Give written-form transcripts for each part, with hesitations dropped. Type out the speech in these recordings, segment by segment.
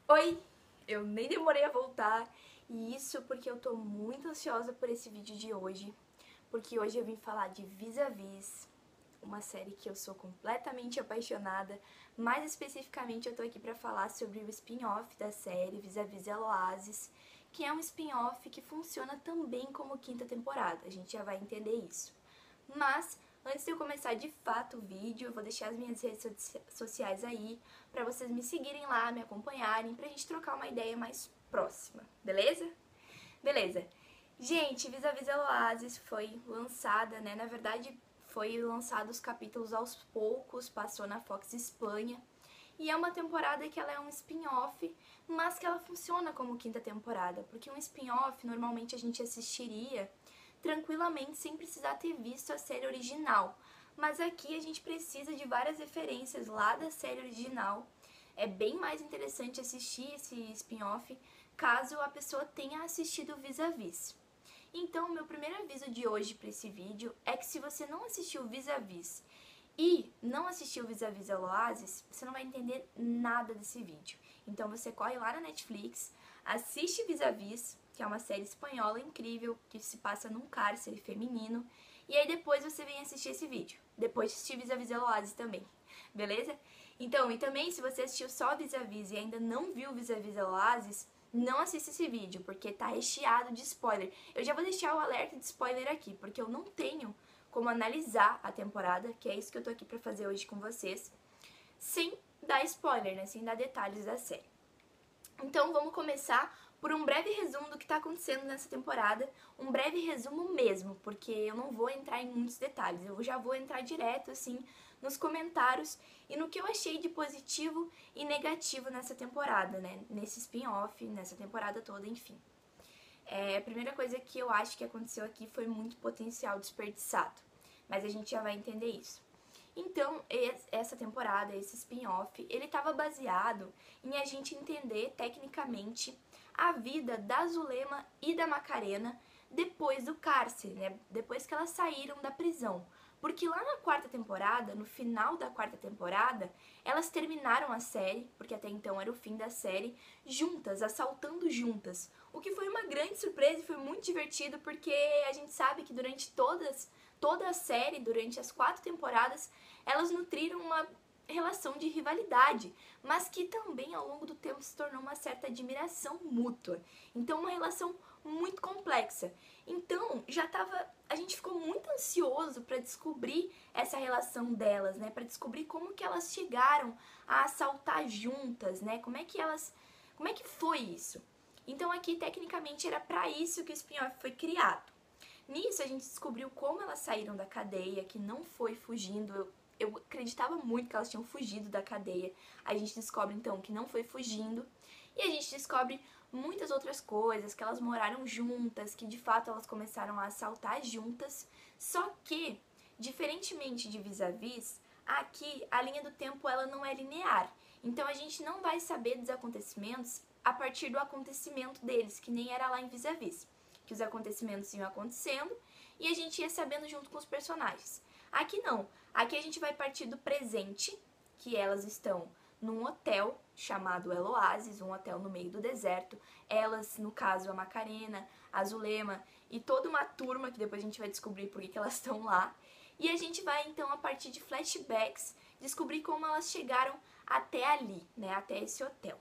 Oi! Eu nem demorei a voltar, e isso porque eu tô muito ansiosa por esse vídeo de hoje, porque hoje eu vim falar de Vis-a-Vis, uma série que eu sou completamente apaixonada. Mais especificamente eu tô aqui pra falar sobre o spin-off da série Vis-a-Vis Eloásis, que é um spin-off que funciona também como quinta temporada, a gente já vai entender isso. Mas, antes de eu começar de fato o vídeo, eu vou deixar as minhas redes sociais aí, pra vocês me seguirem lá, me acompanharem, pra gente trocar uma ideia mais próxima, beleza? Beleza. Gente, Vis-a-Vis Eloásis foi lançada, né, na verdade foi lançado os capítulos aos poucos, passou na Fox Espanha, e é uma temporada que ela é um spin-off, mas que ela funciona como quinta temporada, porque um spin-off normalmente a gente assistiria tranquilamente sem precisar ter visto a série original. Mas aqui a gente precisa de várias referências lá da série original. É bem mais interessante assistir esse spin-off caso a pessoa tenha assistido Vis-a-Vis. Então, meu primeiro aviso de hoje para esse vídeo é que se você não assistiu Vis-a-Vis e não assistiu Vis-a-Vis Eloásis, você não vai entender nada desse vídeo. Então você corre lá na Netflix, assiste Vis-a-Vis, que é uma série espanhola incrível, que se passa num cárcere feminino, e aí depois você vem assistir esse vídeo, depois de assistir Vis-a-Vis Eloásis também, beleza? Então, e também se você assistiu só Vis-a-Vis e ainda não viu Vis-a-Vis Eloásis, não assista esse vídeo, porque tá recheado de spoiler. Eu já vou deixar o alerta de spoiler aqui, porque eu não tenho como analisar a temporada, que é isso que eu tô aqui pra fazer hoje com vocês, sem dar spoiler, né, sem dar detalhes da série. Então vamos começar por um breve resumo do que está acontecendo nessa temporada, um breve resumo mesmo, porque eu não vou entrar em muitos detalhes, eu já vou entrar direto assim nos comentários e no que eu achei de positivo e negativo nessa temporada, né, nesse spin-off, nessa temporada toda, enfim. A primeira coisa que eu acho que aconteceu aqui foi muito potencial desperdiçado, mas a gente já vai entender isso. Então, essa temporada, esse spin-off, ele estava baseado em a gente entender tecnicamente a vida da Zulema e da Macarena depois do cárcere, né? Depois que elas saíram da prisão. Porque lá na quarta temporada, no final da quarta temporada, elas terminaram a série, porque até então era o fim da série, juntas, assaltando juntas. O que foi uma grande surpresa e foi muito divertido, porque a gente sabe que durante toda a série, durante as 4 temporadas, elas nutriram uma relação de rivalidade, mas que também ao longo do tempo se tornou uma certa admiração mútua. Então uma relação muito complexa. Então a gente ficou muito ansioso para descobrir essa relação delas, né? Para descobrir como que elas chegaram a assaltar juntas, né? Como é que foi isso? Então aqui tecnicamente era para isso que o spin-off foi criado. Nisso a gente descobriu como elas saíram da cadeia, que não foi fugindo. Eu acreditava muito que elas tinham fugido da cadeia. A gente descobre então que não foi fugindo. E a gente descobre muitas outras coisas, que elas moraram juntas, que de fato elas começaram a assaltar juntas. Só que, diferentemente de Vis-a-Vis, aqui a linha do tempo ela não é linear. Então a gente não vai saber dos acontecimentos a partir do acontecimento deles, que nem era lá em Vis-a-Vis, que os acontecimentos iam acontecendo e a gente ia sabendo junto com os personagens. Aqui não, aqui a gente vai partir do presente, que elas estão num hotel chamado Eloásis, um hotel no meio do deserto. Elas, no caso, a Macarena, a Zulema e toda uma turma, que depois a gente vai descobrir por que elas estão lá. E a gente vai, então, a partir de flashbacks, descobrir como elas chegaram até ali, né, até esse hotel.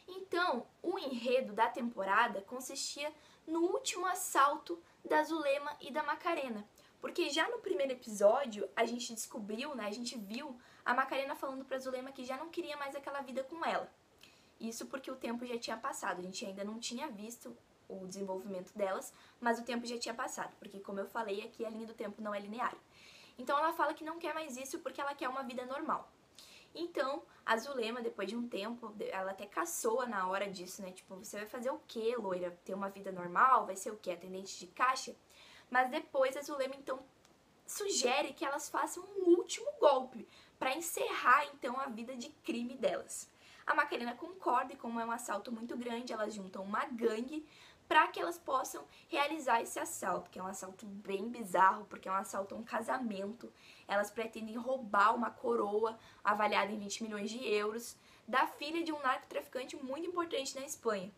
Então, o enredo da temporada consistia no último assalto da Zulema e da Macarena. Porque já no primeiro episódio, a gente descobriu, né, a gente viu a Macarena falando pra Zulema que já não queria mais aquela vida com ela. Isso porque o tempo já tinha passado, a gente ainda não tinha visto o desenvolvimento delas, mas o tempo já tinha passado, porque como eu falei, aqui a linha do tempo não é linear. Então ela fala que não quer mais isso porque ela quer uma vida normal. Então, a Zulema, depois de um tempo, ela até caçoa na hora disso, né? Tipo, você vai fazer o quê, loira? Ter uma vida normal? Vai ser o quê? Atendente de caixa? Mas depois a Zulema, então, sugere que elas façam um último golpe para encerrar, então, a vida de crime delas. A Macarena concorda e como é um assalto muito grande, elas juntam uma gangue para que elas possam realizar esse assalto, que é um assalto bem bizarro, porque é um assalto a um casamento. Elas pretendem roubar uma coroa avaliada em 20 milhões de euros da filha de um narcotraficante muito importante na Espanha.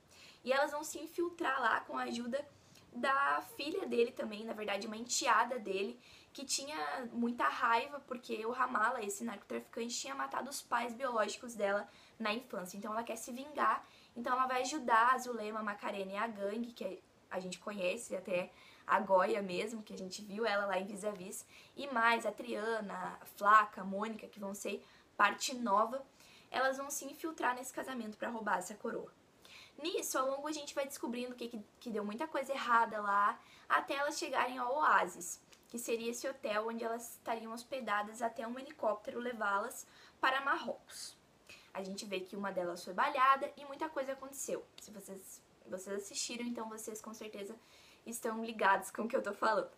E elas vão se infiltrar lá com a ajuda da filha dele também, na verdade uma enteada dele, que tinha muita raiva porque o Ramala, esse narcotraficante, tinha matado os pais biológicos dela na infância. Então ela quer se vingar, então ela vai ajudar a Zulema, a Macarena e a gangue, que a gente conhece, até a Goya mesmo, que a gente viu ela lá em Vis-a-Vis, e mais a Triana, a Flaca, a Mônica, que vão ser parte nova, elas vão se infiltrar nesse casamento para roubar essa coroa. Nisso, ao longo a gente vai descobrindo que deu muita coisa errada lá, até elas chegarem ao Oásis, que seria esse hotel onde elas estariam hospedadas até um helicóptero levá-las para Marrocos. A gente vê que uma delas foi baleada e muita coisa aconteceu. Se vocês assistiram, então vocês com certeza estão ligados com o que eu tô falando.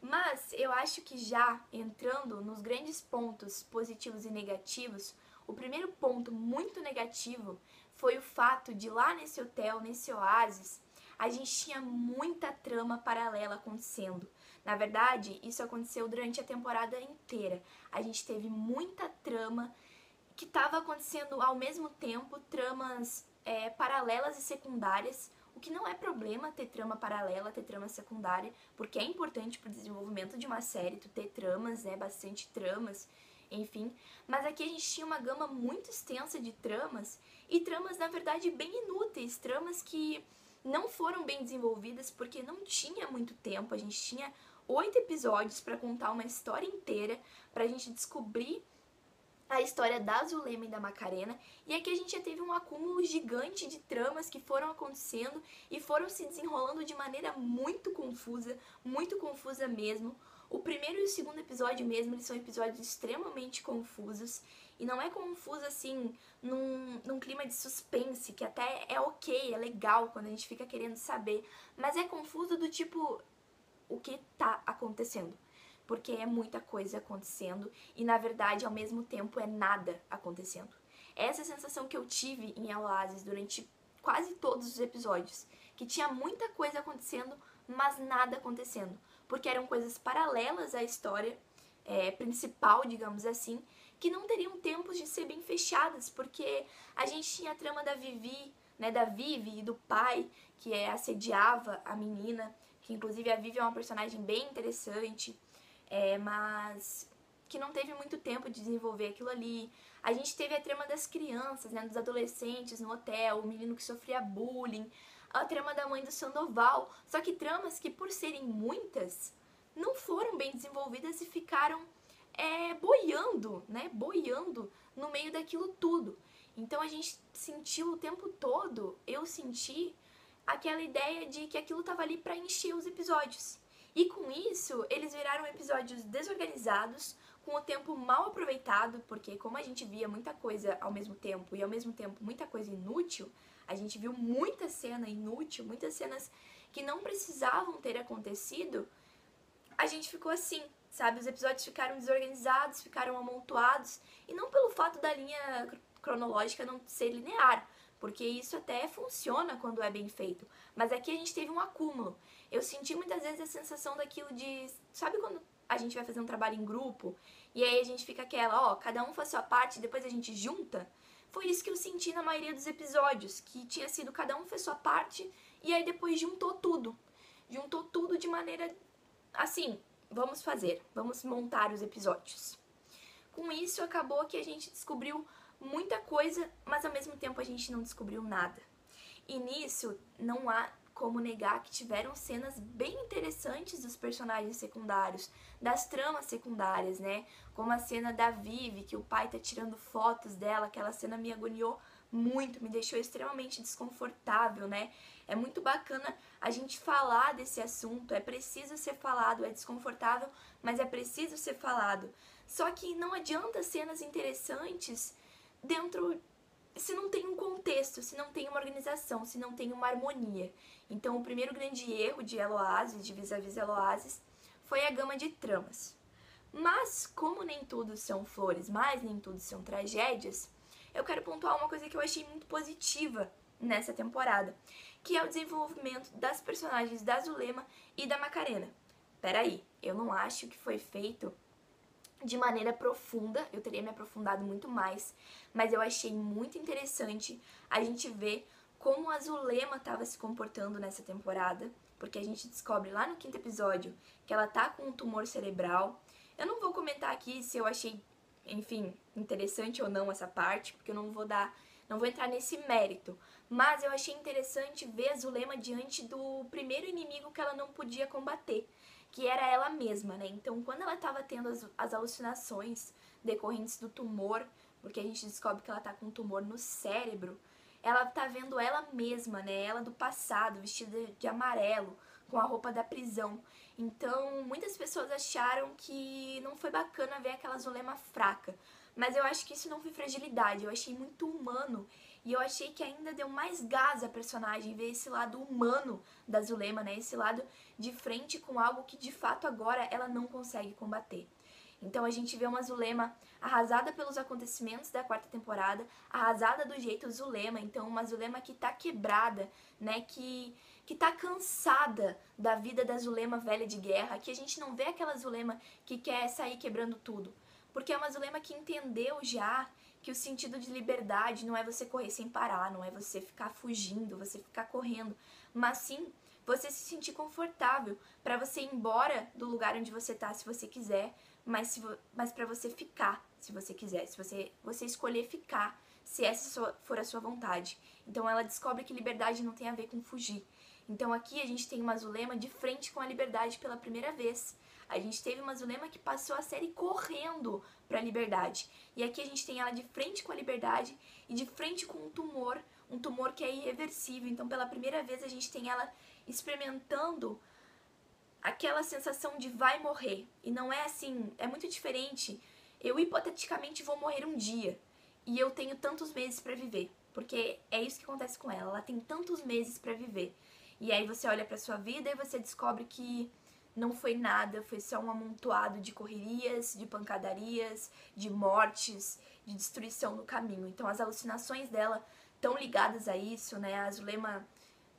Mas eu acho que já entrando nos grandes pontos positivos e negativos, o primeiro ponto muito negativo foi o fato de lá nesse hotel, nesse oásis, a gente tinha muita trama paralela acontecendo. Na verdade, isso aconteceu durante a temporada inteira. A gente teve muita trama que estava acontecendo ao mesmo tempo, tramas paralelas e secundárias, o que não é problema ter trama paralela, ter trama secundária, porque é importante para o desenvolvimento de uma série, tu ter tramas, bastante tramas, enfim. Mas aqui a gente tinha uma gama muito extensa de tramas, e tramas, na verdade, bem inúteis, tramas que não foram bem desenvolvidas porque não tinha muito tempo. A gente tinha 8 episódios para contar uma história inteira, para a gente descobrir a história da Zulema e da Macarena, e aqui a gente já teve um acúmulo gigante de tramas que foram acontecendo e foram se desenrolando de maneira muito confusa mesmo. O primeiro e o segundo episódio mesmo, eles são episódios extremamente confusos, e não é confuso assim num clima de suspense, que até é ok, é legal quando a gente fica querendo saber, mas é confuso do tipo, o que tá acontecendo? Porque é muita coisa acontecendo e, na verdade, ao mesmo tempo é nada acontecendo. Essa é a sensação que eu tive em Oasis durante quase todos os episódios, que tinha muita coisa acontecendo, mas nada acontecendo, porque eram coisas paralelas à história principal, digamos assim, que não teriam tempos de ser bem fechadas, porque a gente tinha a trama da Vivi, da Vivi e do pai, que assediava a menina, que inclusive a Vivi é uma personagem bem interessante, mas que não teve muito tempo de desenvolver aquilo ali. A gente teve a trama das crianças, dos adolescentes no hotel, o menino que sofria bullying, a trama da mãe do Sandoval, só que tramas que, por serem muitas, não foram bem desenvolvidas e ficaram boiando no meio daquilo tudo. Então a gente sentiu o tempo todo, eu senti aquela ideia de que aquilo estava ali para encher os episódios. E com isso, eles viraram episódios desorganizados, com o tempo mal aproveitado, porque como a gente via muita coisa ao mesmo tempo e ao mesmo tempo muita coisa inútil, a gente viu muita cena inútil, muitas cenas que não precisavam ter acontecido, a gente ficou assim, sabe? Os episódios ficaram desorganizados, ficaram amontoados, e não pelo fato da linha cronológica não ser linear, porque isso até funciona quando é bem feito, mas aqui a gente teve um acúmulo. Eu senti muitas vezes a sensação daquilo de... Sabe quando a gente vai fazer um trabalho em grupo e aí a gente fica aquela, cada um faz sua parte e depois a gente junta? Foi isso que eu senti na maioria dos episódios, que tinha sido cada um fez sua parte e aí depois juntou tudo. Juntou tudo de maneira assim, vamos montar os episódios. Com isso acabou que a gente descobriu muita coisa, mas ao mesmo tempo a gente não descobriu nada. E nisso não há como negar que tiveram cenas bem interessantes dos personagens secundários, das tramas secundárias, Como a cena da Vivi, que o pai tá tirando fotos dela, aquela cena me agoniou muito, me deixou extremamente desconfortável, É muito bacana a gente falar desse assunto, é preciso ser falado, é desconfortável, mas é preciso ser falado. Só que não adianta cenas interessantes se não tem um contexto, se não tem uma organização, se não tem uma harmonia. Então o primeiro grande erro de Oasis, de Vis-a-Vis Oasis, foi a gama de tramas. Mas como nem tudo são flores, mas nem tudo são tragédias, eu quero pontuar uma coisa que eu achei muito positiva nessa temporada, que é o desenvolvimento das personagens da Zulema e da Macarena. Peraí, eu não acho que foi feito de maneira profunda, eu teria me aprofundado muito mais, mas eu achei muito interessante a gente ver como a Zulema estava se comportando nessa temporada, porque a gente descobre lá no 5º episódio que ela tá com um tumor cerebral. Eu não vou comentar aqui se eu achei, enfim, interessante ou não essa parte, porque eu não vou entrar nesse mérito, mas eu achei interessante ver a Zulema diante do primeiro inimigo que ela não podia combater, que era ela mesma, né? Então, quando ela estava tendo as alucinações decorrentes do tumor, porque a gente descobre que ela tá com um tumor no cérebro, ela tá vendo ela mesma, né? Ela do passado, vestida de amarelo, com a roupa da prisão. Então, muitas pessoas acharam que não foi bacana ver aquela Zulema fraca. Mas eu acho que isso não foi fragilidade, eu achei muito humano. E eu achei que ainda deu mais gás à personagem, ver esse lado humano da Zulema, né? Esse lado de frente com algo que de fato agora ela não consegue combater. Então a gente vê uma Zulema arrasada pelos acontecimentos da 4ª temporada, arrasada do jeito Zulema, então uma Zulema que tá quebrada, né, que tá cansada da vida da Zulema velha de guerra, que a gente não vê aquela Zulema que quer sair quebrando tudo, porque é uma Zulema que entendeu já que o sentido de liberdade não é você correr sem parar, não é você ficar fugindo, você ficar correndo, mas sim você se sentir confortável para você ir embora do lugar onde você tá se você quiser, mas para você ficar, se você quiser, se você escolher ficar, se essa for a sua vontade. Então ela descobre que liberdade não tem a ver com fugir. Então aqui a gente tem uma Zulema de frente com a liberdade pela primeira vez. A gente teve uma Zulema que passou a série correndo para a liberdade. E aqui a gente tem ela de frente com a liberdade e de frente com um tumor que é irreversível. Então pela primeira vez a gente tem ela experimentando aquela sensação de vai morrer. E não é assim, é muito diferente. Eu hipoteticamente vou morrer um dia e eu tenho tantos meses para viver, porque é isso que acontece com ela. Ela tem tantos meses para viver. E aí você olha para sua vida e você descobre que não foi nada, foi só um amontoado de correrias, de pancadarias, de mortes, de destruição no caminho. Então as alucinações dela estão ligadas a isso, né? A Zulema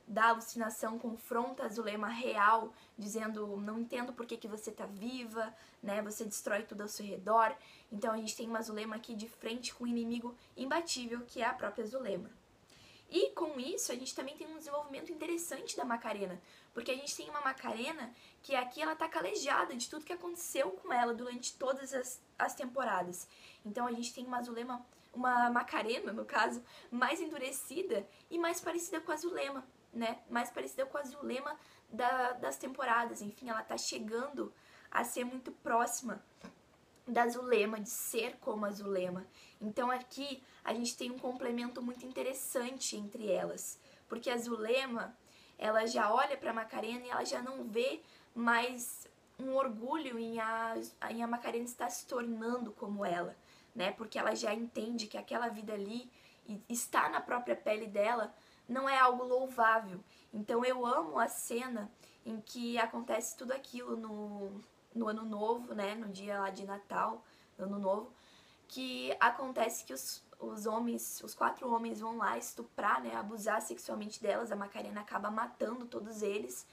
da alucinação confronta a Zulema real, dizendo, não entendo por que você tá viva, né? Você destrói tudo ao seu redor. Então a gente tem uma Zulema aqui de frente com um inimigo imbatível, que é a própria Zulema. E com isso a gente também tem um desenvolvimento interessante da Macarena, porque a gente tem uma Macarena que aqui ela tá calejada de tudo que aconteceu com ela durante todas as temporadas. Então a gente tem uma Zulema, uma Macarena, no caso, mais endurecida e mais parecida com a Zulema, né? Mais parecida com a Zulema das temporadas. Enfim, ela tá chegando a ser muito próxima da Zulema, de ser como a Zulema. Então aqui a gente tem um complemento muito interessante entre elas, porque a Zulema, ela já olha para Macarena e ela já não vê mais um orgulho em a Macarena estar se tornando como ela, né? Porque ela já entende que aquela vida ali, e estar na própria pele dela, não é algo louvável. Então eu amo a cena em que acontece tudo aquilo no Ano Novo, né, no dia lá de Natal, no Ano Novo, que acontece que os homens, os 4 homens vão lá estuprar, né, abusar sexualmente delas, a Macarena acaba matando todos eles,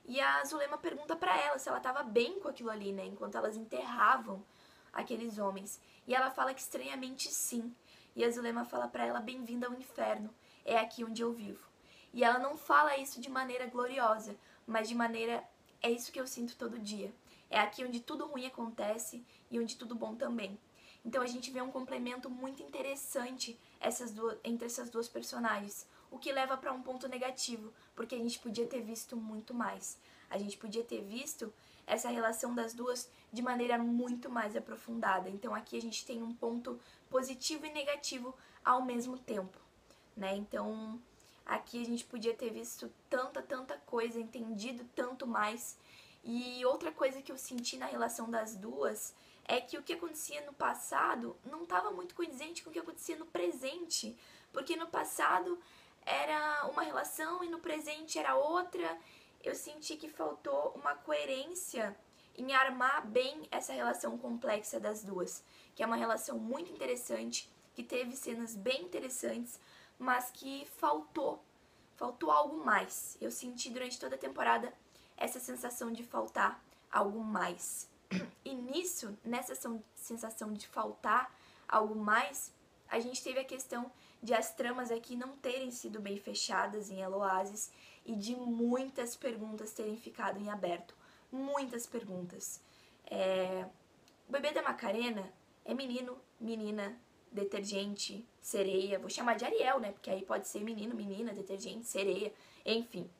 e a Zulema pergunta pra ela se ela tava bem com aquilo ali, né, enquanto elas enterravam aqueles homens, e ela fala que estranhamente sim, e a Zulema fala pra ela, bem-vinda ao inferno, é aqui onde eu vivo. E ela não fala isso de maneira gloriosa, mas de maneira, é isso que eu sinto todo dia. É aqui onde tudo ruim acontece e onde tudo bom também. Então a gente vê um complemento muito interessante entre essas duas personagens, o que leva para um ponto negativo, porque a gente podia ter visto muito mais. A gente podia ter visto essa relação das duas de maneira muito mais aprofundada. Então aqui a gente tem um ponto positivo e negativo ao mesmo tempo, né? Então aqui a gente podia ter visto tanta coisa, entendido tanto mais. E outra coisa que eu senti na relação das duas é que o que acontecia no passado não estava muito condizente com o que acontecia no presente, porque no passado era uma relação e no presente era outra. Eu senti que faltou uma coerência em armar bem essa relação complexa das duas, que é uma relação muito interessante, que teve cenas bem interessantes, mas que faltou algo mais. Eu senti durante toda a temporada essa sensação de faltar algo mais. E nisso, nessa sensação de faltar algo mais, a gente teve a questão de as tramas aqui não terem sido bem fechadas em Eloasis e de muitas perguntas terem ficado em aberto. Muitas perguntas. O bebê da Macarena é menino, menina, detergente, sereia. Vou chamar de Ariel, né? Porque aí pode ser menino, menina, detergente, sereia, enfim.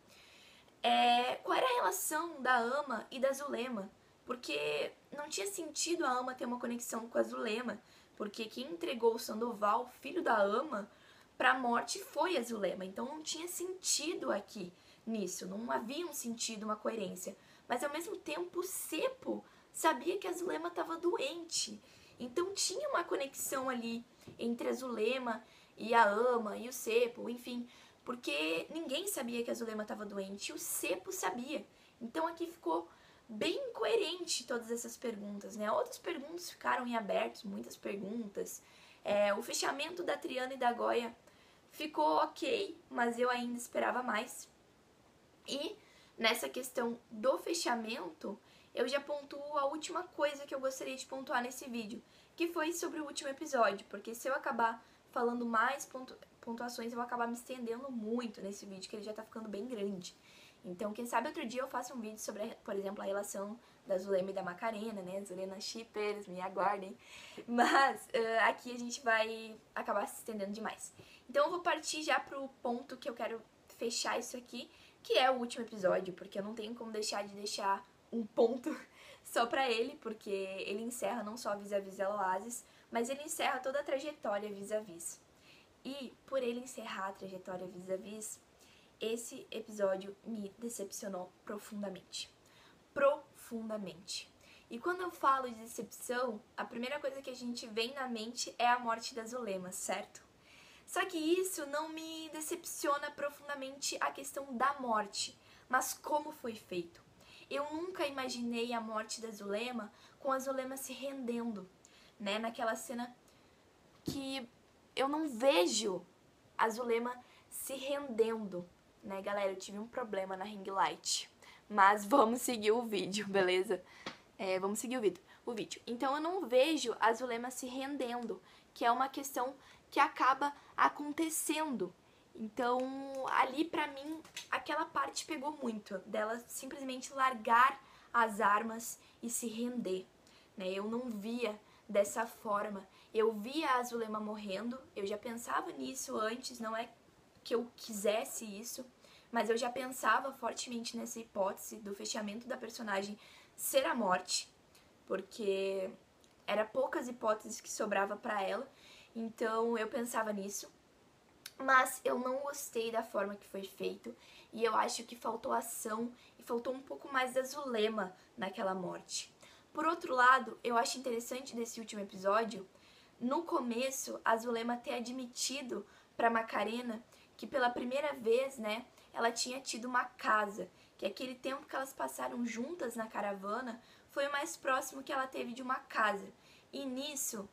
Qual era a relação da Ama e da Zulema? Porque não tinha sentido a Ama ter uma conexão com a Zulema, porque quem entregou o Sandoval, filho da Ama, pra morte foi a Zulema. Então não tinha sentido aqui nisso, não havia um sentido, uma coerência. Mas ao mesmo tempo o Cepo sabia que a Zulema estava doente. Então tinha uma conexão ali entre a Zulema e a Ama e o Cepo, enfim, porque ninguém sabia que a Zulema estava doente e o Cepo sabia. Então aqui ficou bem incoerente todas essas perguntas, né? Outras perguntas ficaram em aberto, muitas perguntas. O fechamento da Triana e da Goya ficou ok, mas eu ainda esperava mais. E nessa questão do fechamento, eu já pontuo a última coisa que eu gostaria de pontuar nesse vídeo, que foi sobre o último episódio, porque se eu acabar falando mais pontuações, eu vou acabar me estendendo muito nesse vídeo, que ele já tá ficando bem grande. Então, quem sabe outro dia eu faço um vídeo sobre, por exemplo, a relação da Zulema e da Macarena, né? Zulema Shippers, me aguardem. Mas aqui a gente vai acabar se estendendo demais. Então eu vou partir já pro ponto que eu quero fechar isso aqui, que é o último episódio, porque eu não tenho como deixar de deixar um ponto só pra ele, porque ele encerra não só Vis-a-Vis Eloasis, mas ele encerra toda a trajetória Vis-a-Vis. E por ele encerrar a trajetória Vis-a-Vis, esse episódio me decepcionou profundamente. Profundamente. E quando eu falo de decepção, a primeira coisa que a gente vem na mente é a morte da Zulema, certo? Só que isso não me decepciona profundamente a questão da morte, mas como foi feito. Eu nunca imaginei a morte da Zulema com a Zulema se rendendo, né? Naquela cena que eu não vejo a Zulema se rendendo, né, galera? Eu tive um problema na ring light, mas vamos seguir o vídeo, beleza? Vamos seguir o vídeo. Então eu não vejo a Zulema se rendendo, que é uma questão que acaba acontecendo. Então ali pra mim aquela parte pegou muito, dela simplesmente largar as armas e se render, né? Eu não via dessa forma. Eu via a Zulema morrendo, eu já pensava nisso antes, não é que eu quisesse isso, mas eu já pensava fortemente nessa hipótese do fechamento da personagem ser a morte, porque era poucas hipóteses que sobrava pra ela, então eu pensava nisso. Mas eu não gostei da forma que foi feito e eu acho que faltou ação e faltou um pouco mais da Zulema naquela morte. Por outro lado, eu acho interessante desse último episódio, no começo, a Zulema ter admitido pra Macarena que pela primeira vez, né, ela tinha tido uma casa, que aquele tempo que elas passaram juntas na caravana foi o mais próximo que ela teve de uma casa. E nisso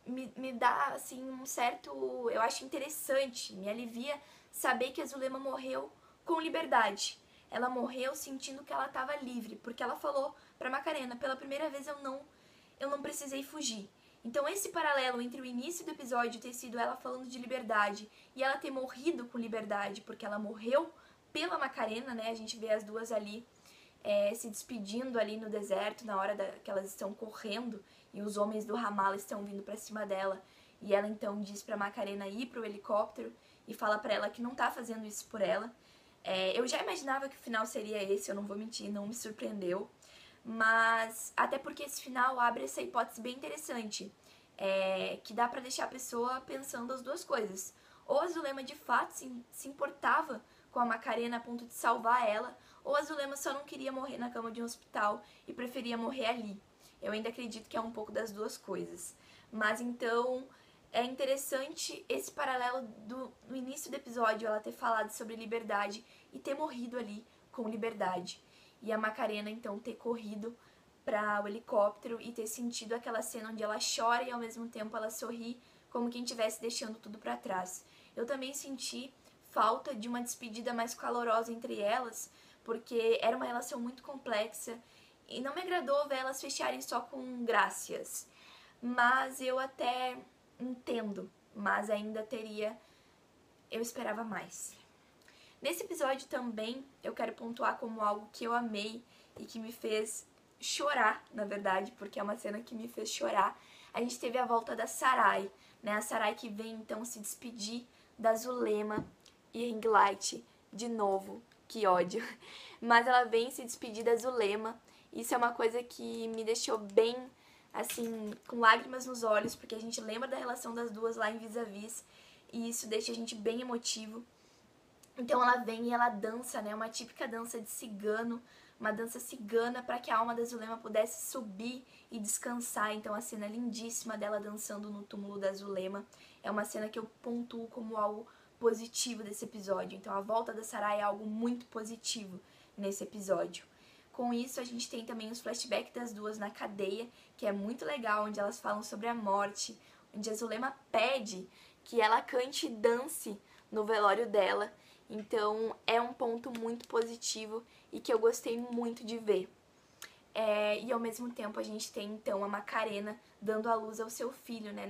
me dá, assim, um certo... eu acho interessante, me alivia saber que a Zulema morreu com liberdade. Ela morreu sentindo que ela estava livre, porque ela falou pra Macarena, pela primeira vez eu não precisei fugir. Então esse paralelo entre o início do episódio ter sido ela falando de liberdade e ela ter morrido com liberdade, porque ela morreu pela Macarena, né? A gente vê as duas ali se despedindo ali no deserto, na hora que elas estão correndo e os homens do Ramallah estão vindo pra cima dela. E ela então diz pra Macarena ir pro helicóptero e fala pra ela que não tá fazendo isso por ela. Eu já imaginava que o final seria esse, eu não vou mentir, não me surpreendeu. Mas até porque esse final abre essa hipótese bem interessante, que dá pra deixar a pessoa pensando as duas coisas. Ou a Zulema de fato se importava com a Macarena a ponto de salvar ela, ou a Zulema só não queria morrer na cama de um hospital e preferia morrer ali. Eu ainda acredito que é um pouco das duas coisas. Mas então é interessante esse paralelo no início do episódio, ela ter falado sobre liberdade e ter morrido ali com liberdade. E a Macarena então ter corrido para o helicóptero e ter sentido aquela cena onde ela chora e ao mesmo tempo ela sorri, como quem estivesse deixando tudo para trás. Eu também senti falta de uma despedida mais calorosa entre elas, porque era uma relação muito complexa E não me agradou ver elas fecharem só com graças. Mas eu até entendo, mas ainda teria... eu esperava mais. Nesse episódio também eu quero pontuar como algo que eu amei e que me fez chorar, na verdade, porque é uma cena que me fez chorar. A gente teve a volta da Sarai, né? A Sarai que vem então se despedir da Zulema e Ring Light de novo. Que ódio. Mas ela vem se despedir da Zulema. Isso é uma coisa que me deixou bem, assim, com lágrimas nos olhos, porque a gente lembra da relação das duas lá em Vis-a-Vis, e isso deixa a gente bem emotivo. Então ela vem e ela dança, né? Uma típica dança de cigano, uma dança cigana para que a alma da Zulema pudesse subir e descansar. Então a cena lindíssima dela dançando no túmulo da Zulema é uma cena que eu pontuo como algo positivo desse episódio. Então a volta da Sarai é algo muito positivo nesse episódio. Com isso a gente tem também os flashbacks das duas na cadeia, que é muito legal, onde elas falam sobre a morte, onde a Zulema pede que ela cante e dance no velório dela. Então é um ponto muito positivo e que eu gostei muito de ver. E ao mesmo tempo a gente tem então a Macarena dando à luz ao seu filho, né?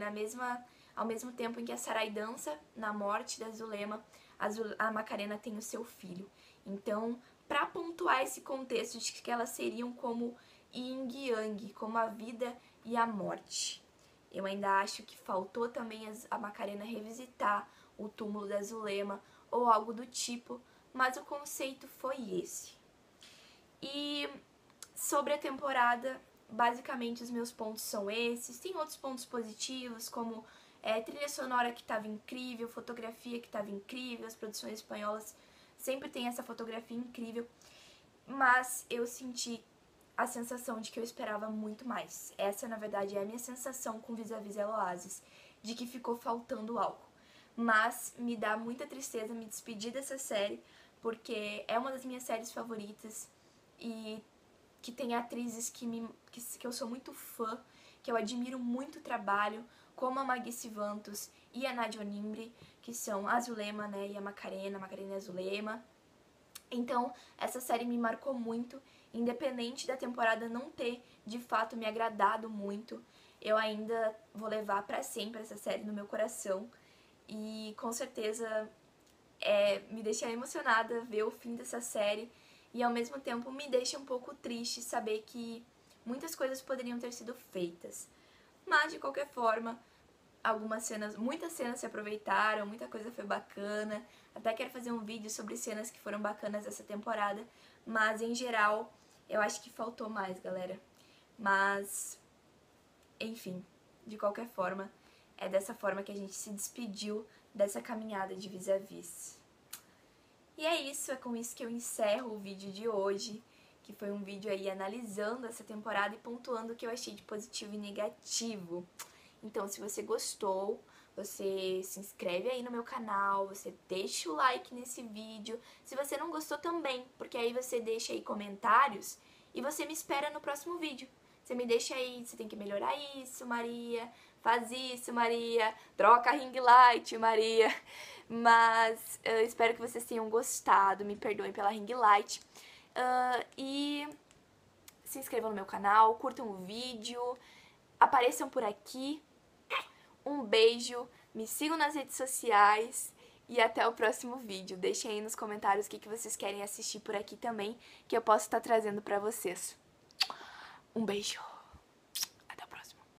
Ao mesmo tempo em que a Sarai dança na morte da Zulema, a Macarena tem o seu filho. Então, para pontuar esse contexto de que elas seriam como yin e yang, como a vida e a morte. Eu ainda acho que faltou também a Macarena revisitar o túmulo da Zulema ou algo do tipo, mas o conceito foi esse. E sobre a temporada, basicamente os meus pontos são esses. Tem outros pontos positivos, como trilha sonora que estava incrível, fotografia que estava incrível, as produções espanholas sempre tem essa fotografia incrível, mas eu senti a sensação de que eu esperava muito mais. Essa, na verdade, é a minha sensação com Vis-a-Vis Eloasis, de que ficou faltando algo. Mas me dá muita tristeza me despedir dessa série, porque é uma das minhas séries favoritas e que tem atrizes que eu sou muito fã, que eu admiro muito o trabalho, como a Maggie Sivantos e a Nadia Onimbre, que são a Zulema, né, e a Macarena e a Zulema. Então, essa série me marcou muito, independente da temporada não ter, de fato, me agradado muito, eu ainda vou levar pra sempre essa série no meu coração. E com certeza me deixa emocionada ver o fim dessa série e ao mesmo tempo me deixa um pouco triste saber que muitas coisas poderiam ter sido feitas. Mas de qualquer forma, muitas cenas se aproveitaram, muita coisa foi bacana. Até quero fazer um vídeo sobre cenas que foram bacanas dessa temporada, mas em geral eu acho que faltou mais, galera. Mas, enfim, de qualquer forma, é dessa forma que a gente se despediu dessa caminhada de Vis-a-Vis. E é isso, é com isso que eu encerro o vídeo de hoje, que foi um vídeo aí analisando essa temporada e pontuando o que eu achei de positivo e negativo. Então, se você gostou, você se inscreve aí no meu canal, você deixa o like nesse vídeo. Se você não gostou também, porque aí você deixa aí comentários e você me espera no próximo vídeo. Você me deixa aí, você tem que melhorar isso, Maria, faz isso, Maria, troca a ring light, Maria. Mas eu espero que vocês tenham gostado, me perdoem pela ring light. E se inscrevam no meu canal, curtam o vídeo, apareçam por aqui. Um beijo, me sigam nas redes sociais e até o próximo vídeo. Deixem aí nos comentários o que vocês querem assistir por aqui também, que eu posso estar trazendo pra vocês. Um beijo!